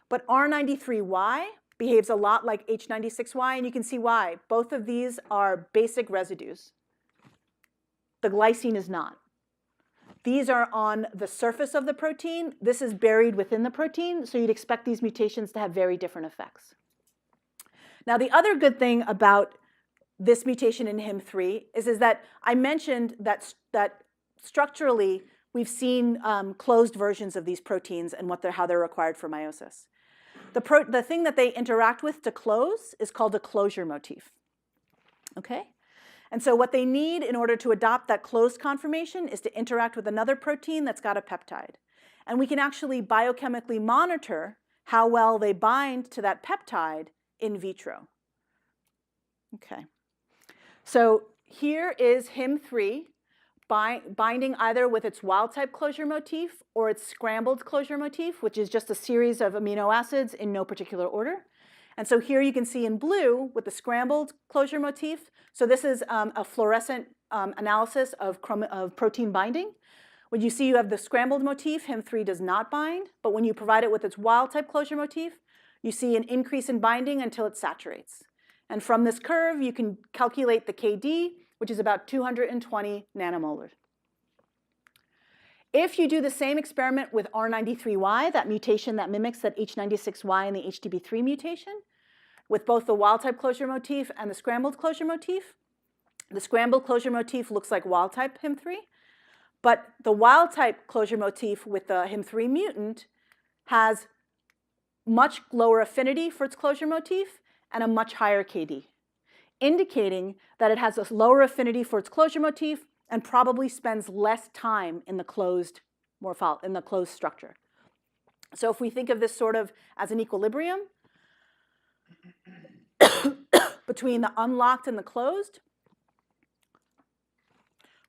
But R93Y behaves a lot like H96Y, and you can see why. Both of these are basic residues. The glycine is not. These are on the surface of the protein. This is buried within the protein, so you'd expect these mutations to have very different effects. Now, the other good thing about this mutation in HIM3 is that I mentioned that structurally we've seen closed versions of these proteins and how they're required for meiosis. The thing that they interact with to close is called a closure motif. Okay? And so what they need in order to adopt that closed conformation is to interact with another protein that's got a peptide. And we can actually biochemically monitor how well they bind to that peptide in vitro. Okay. So here is HIM3 binding either with its wild-type closure motif or its scrambled closure motif, which is just a series of amino acids in no particular order. And so here you can see in blue with the scrambled closure motif. So this is a fluorescent analysis of protein binding. When you see you have the scrambled motif, HIM3 does not bind. But when you provide it with its wild-type closure motif, you see an increase in binding until it saturates. And from this curve, you can calculate the KD, which is about 220 nanomolar. If you do the same experiment with R93Y, that mutation that mimics that H96Y and the HTB3 mutation, with both the wild-type closure motif and the scrambled closure motif looks like wild-type HIM3, but the wild-type closure motif with the HIM3 mutant has much lower affinity for its closure motif and a much higher KD, indicating that it has a lower affinity for its closure motif and probably spends less time in the closed structure. So if we think of this sort of as an equilibrium between the unlocked and the closed,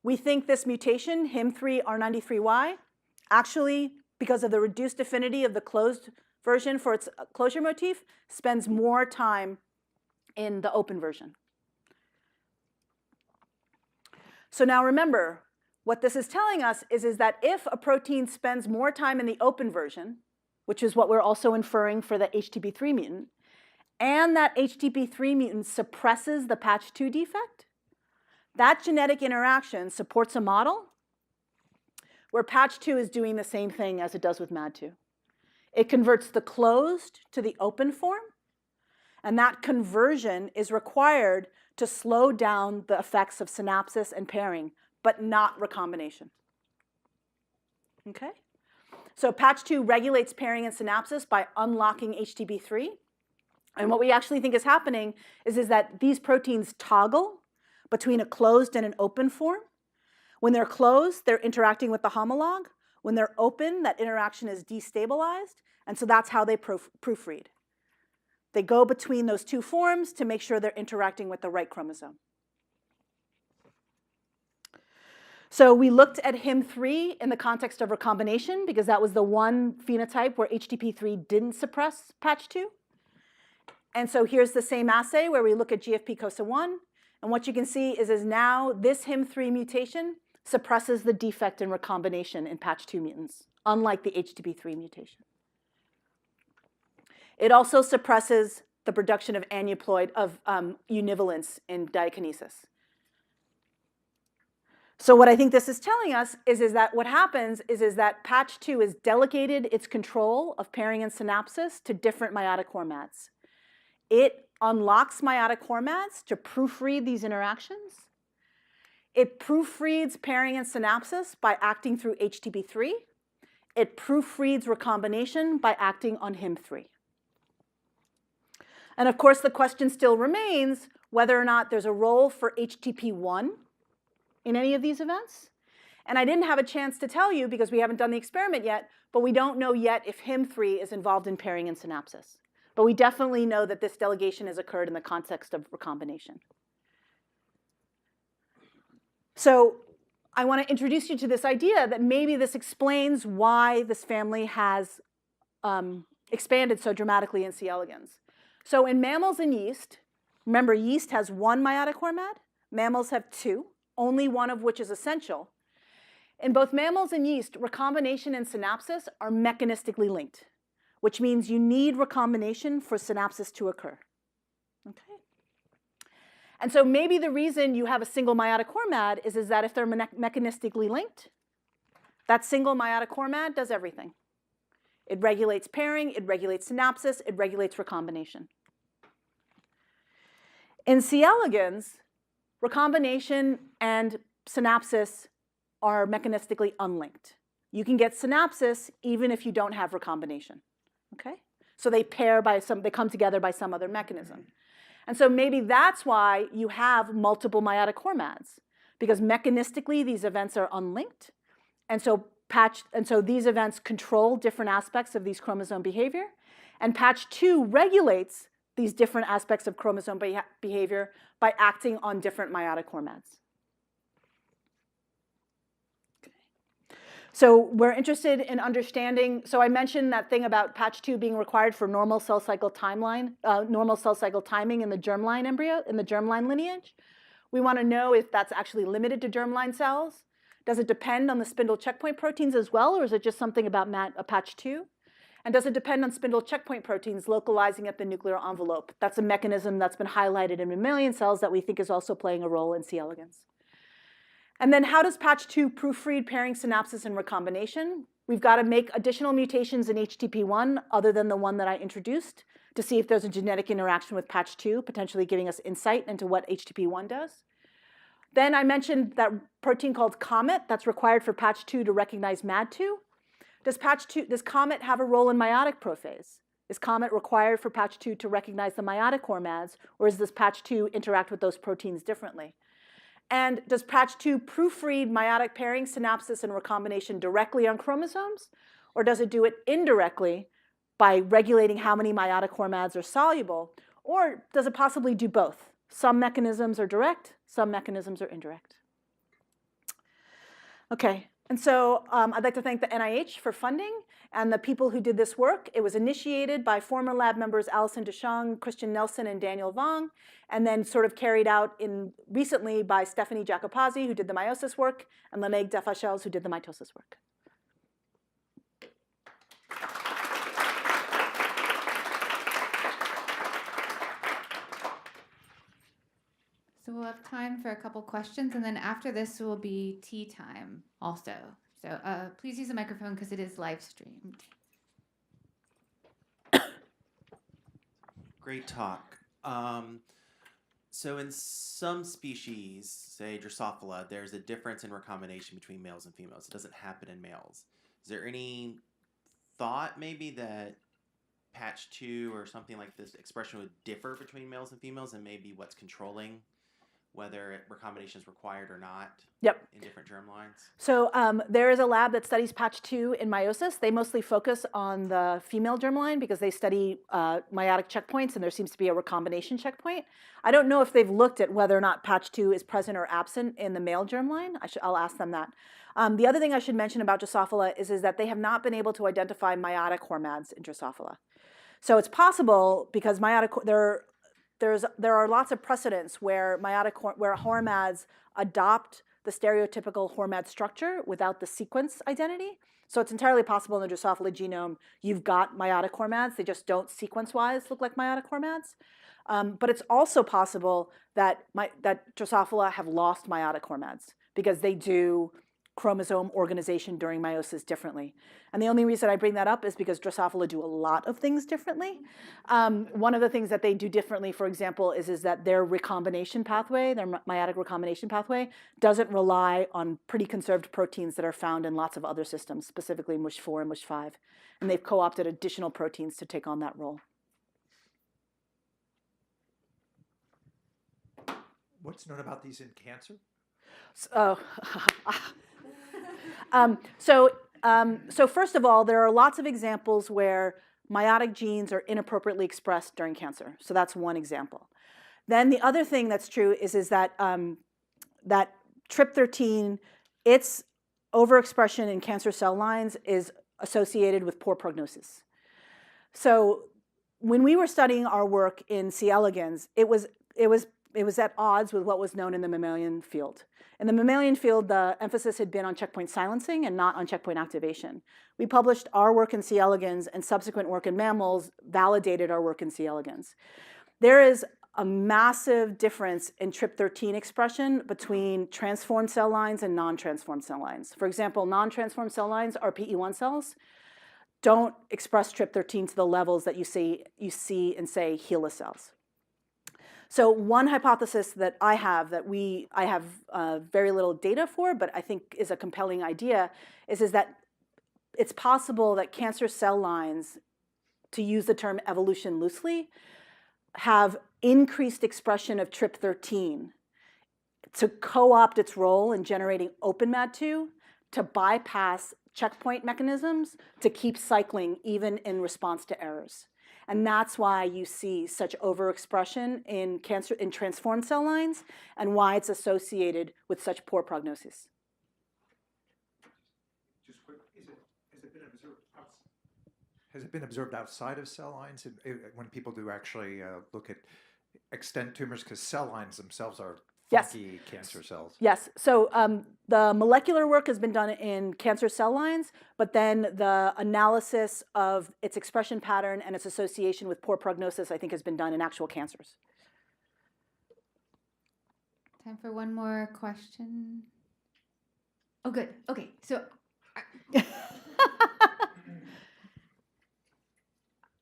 we think this mutation, HIM3 R93Y, actually, because of the reduced affinity of the closed version for its closure motif, spends more time in the open version. So now remember, what this is telling us is that if a protein spends more time in the open version, which is what we're also inferring for the HTP3 mutant, and that HTP3 mutant suppresses the patch 2 defect, that genetic interaction supports a model where patch 2 is doing the same thing as it does with MAD2. It converts the closed to the open form, and that conversion is required to slow down the effects of synapsis and pairing, but not recombination. Okay? So patch 2 regulates pairing and synapsis by unlocking HTP3. And what we actually think is happening is that these proteins toggle between a closed and an open form. When they're closed, they're interacting with the homolog. When they're open, that interaction is destabilized. And so that's how they proofread. They go between those two forms to make sure they're interacting with the right chromosome. So we looked at HIM3 in the context of recombination because that was the one phenotype where HTP3 didn't suppress patch 2. And so here's the same assay where we look at GFP-COSA1. And what you can see is now this HIM3 mutation suppresses the defect in recombination in patch 2 mutants, unlike the HTP3 mutation. It also suppresses the production of aneuploid of univalence in diakinesis. So what I think this is telling us is that what happens is that patch 2 has delegated its control of pairing and synapsis to different meiotic hormones. It unlocks meiotic hormones to proofread these interactions. It proofreads pairing and synapsis by acting through HTP3. It proofreads recombination by acting on HIM3. And of course, the question still remains whether or not there's a role for HTP1 in any of these events. And I didn't have a chance to tell you because we haven't done the experiment yet, but we don't know yet if HIM3 is involved in pairing and synapsis. But we definitely know that this delegation has occurred in the context of recombination. So I want to introduce you to this idea that maybe this explains why this family has expanded so dramatically in C. elegans. So in mammals and yeast, remember yeast has one meiotic hormone, mammals have two, only one of which is essential. In both mammals and yeast, recombination and synapsis are mechanistically linked, which means you need recombination for synapsis to occur. Okay? And so maybe the reason you have a single meiotic hormone is that if they're mechanistically linked, that single meiotic hormone does everything. It regulates pairing, it regulates synapsis, it regulates recombination. In C. elegans, recombination and synapsis are mechanistically unlinked. You can get synapsis even if you don't have recombination. Okay? So they pair they come together by some other mechanism. And so maybe that's why you have multiple meiotic hormones, because mechanistically these events are unlinked. And so these events control different aspects of these chromosome behavior. And patch 2 regulates these different aspects of chromosome behavior by acting on different meiotic hormones. So we're interested in understanding, so I mentioned that thing about patch 2 being required for normal cell cycle timing in the germline embryo, in the germline lineage. We want to know if that's actually limited to germline cells. Does it depend on the spindle checkpoint proteins as well, or is it just something about patch 2? And does it depend on spindle checkpoint proteins localizing at the nuclear envelope? That's a mechanism that's been highlighted in mammalian cells that we think is also playing a role in C. elegans. And then how does patch 2 proofread pairing, synapsis, and recombination? We've got to make additional mutations in HTP1 other than the one that I introduced to see if there's a genetic interaction with patch 2, potentially giving us insight into what HTP1 does. Then I mentioned that protein called COMET that's required for patch 2 to recognize MAD2. Does COMET have a role in meiotic prophase? Is COMET required for patch 2 to recognize the meiotic hormones, or does this patch 2 interact with those proteins differently? And does patch 2 proofread meiotic pairing, synapsis, and recombination directly on chromosomes? Or does it do it indirectly by regulating how many meiotic hormones are soluble? Or does it possibly do both? Some mechanisms are direct, some mechanisms are indirect. Okay, and so I'd like to thank the NIH for funding and the people who did this work. It was initiated by former lab members Alison DeShong, Christian Nelson, and Daniel Vong, and then sort of carried out recently by Stephanie Jacopazzi, who did the meiosis work, and Leneg Defachels, who did the mitosis work. So we'll have time for a couple questions, and then after this will be tea time also. So please use the microphone because it is live streamed. Great talk. So in some species, say Drosophila, there's a difference in recombination between males and females. It doesn't happen in males. Is there any thought maybe that patch 2 or something like this expression would differ between males and females, and maybe what's controlling whether recombination is required or not Yep. in different germlines? So there is a lab that studies patch 2 in meiosis. They mostly focus on the female germline because they study meiotic checkpoints, and there seems to be a recombination checkpoint. I don't know if they've looked at whether or not patch 2 is present or absent in the male germline. I'll ask them that. The other thing I should mention about Drosophila is that they have not been able to identify meiotic hormones in Drosophila. So it's possible because there are lots of precedents where hormones adopt the stereotypical hormone structure without the sequence identity. So it's entirely possible in the Drosophila genome you've got meiotic hormones. They just don't sequence-wise look like meiotic hormones. But it's also possible that Drosophila have lost meiotic hormones because they do chromosome organization during meiosis differently. And the only reason I bring that up is because Drosophila do a lot of things differently. One of the things that they do differently, for example, is that their recombination pathway, their meiotic recombination pathway, doesn't rely on pretty conserved proteins that are found in lots of other systems, specifically MUSH4 and MUSH5. And they've co-opted additional proteins to take on that role. What's known about these in cancer? So first of all, there are lots of examples where meiotic genes are inappropriately expressed during cancer. So that's one example. Then the other thing that's true is that that TRP13, its overexpression in cancer cell lines is associated with poor prognosis. So when we were studying our work in C. elegans, it was at odds with what was known in the mammalian field. In the mammalian field, the emphasis had been on checkpoint silencing and not on checkpoint activation. We published our work in C. elegans, and subsequent work in mammals validated our work in C. elegans. There is a massive difference in TRP13 expression between transformed cell lines and non-transformed cell lines. For example, non-transformed cell lines, RPE1 cells, don't express TRP13 to the levels that you see in, say, HeLa cells. So one hypothesis that I have very little data for, but I think is a compelling idea, is that it's possible that cancer cell lines, to use the term evolution loosely, have increased expression of TRP13 to co-opt its role in generating OpenMAD2 to bypass checkpoint mechanisms to keep cycling even in response to errors. And that's why you see such overexpression in transformed cell lines and why it's associated with such poor prognosis. Just quick, has it been observed outside of cell lines when people do actually look at extent tumors, because cell lines themselves are funky cancer cells? Yes. So the molecular work has been done in cancer cell lines, but then the analysis of its expression pattern and its association with poor prognosis, I think, has been done in actual cancers. Time for one more question. Oh, good. Okay. So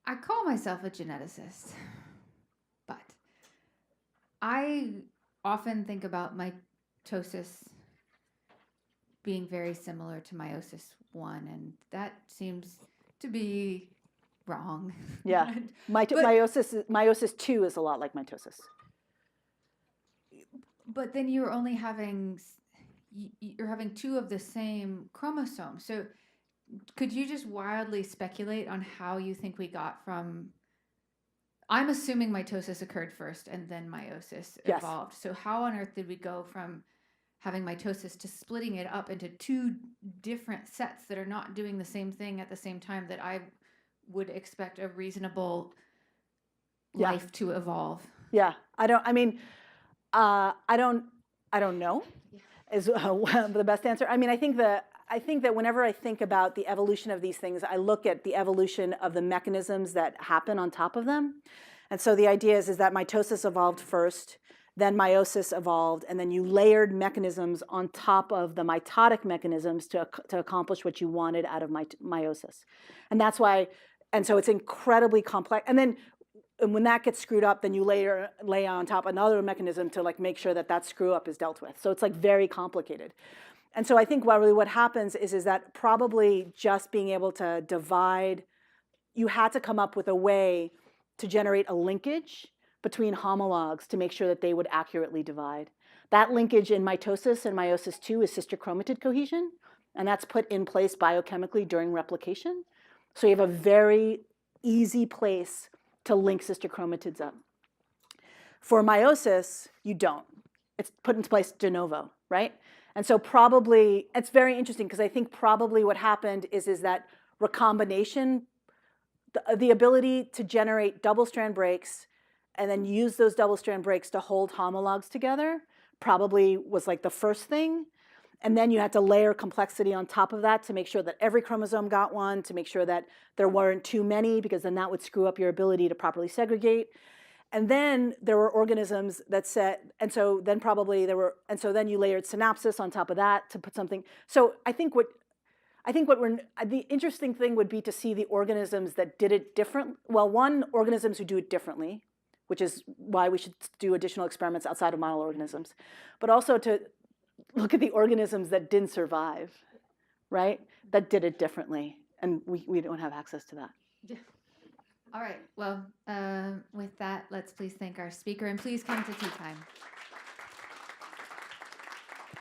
I call myself a geneticist, but I often think about mitosis being very similar to meiosis 1, and that seems to be wrong. Yeah, meiosis 2 is a lot like mitosis. But then you're only having two of the same chromosome. So could you just wildly speculate on how you think we got from? I'm assuming mitosis occurred first and then meiosis evolved. So how on earth did we go from having mitosis to splitting it up into two different sets that are not doing the same thing at the same time that I would expect a reasonable life to evolve? Yeah, I don't know is the best answer. I mean, I think that whenever I think about the evolution of these things, I look at the evolution of the mechanisms that happen on top of them. And so the idea is that mitosis evolved first, then meiosis evolved, and then you layered mechanisms on top of the mitotic mechanisms to accomplish what you wanted out of meiosis. And that's why, and so it's incredibly complex. And then when that gets screwed up, then you lay on top another mechanism to make sure that screw up is dealt with. So it's very complicated. And so I think what happens is that probably just being able to divide, you had to come up with a way to generate a linkage between homologs to make sure that they would accurately divide. That linkage in mitosis and meiosis 2 is sister chromatid cohesion, and that's put in place biochemically during replication. So you have a very easy place to link sister chromatids up. For meiosis, you don't. It's put into place de novo, right? And so probably, it's very interesting because I think probably what happened is that recombination, the ability to generate double-strand breaks and then use those double-strand breaks to hold homologs together probably was like the first thing. And then you had to layer complexity on top of that to make sure that every chromosome got one, to make sure that there weren't too many, because then that would screw up your ability to properly segregate. And then there were organisms that said, and so then probably there were, and so then you layered synapses on top of that to put something. So I think the interesting thing would be to see the organisms that did it different. Well, one, organisms who do it differently, which is why we should do additional experiments outside of model organisms, but also to look at the organisms that didn't survive, right? That did it differently, and we don't have access to that. All right. Well, with that, let's please thank our speaker, and please come to tea time.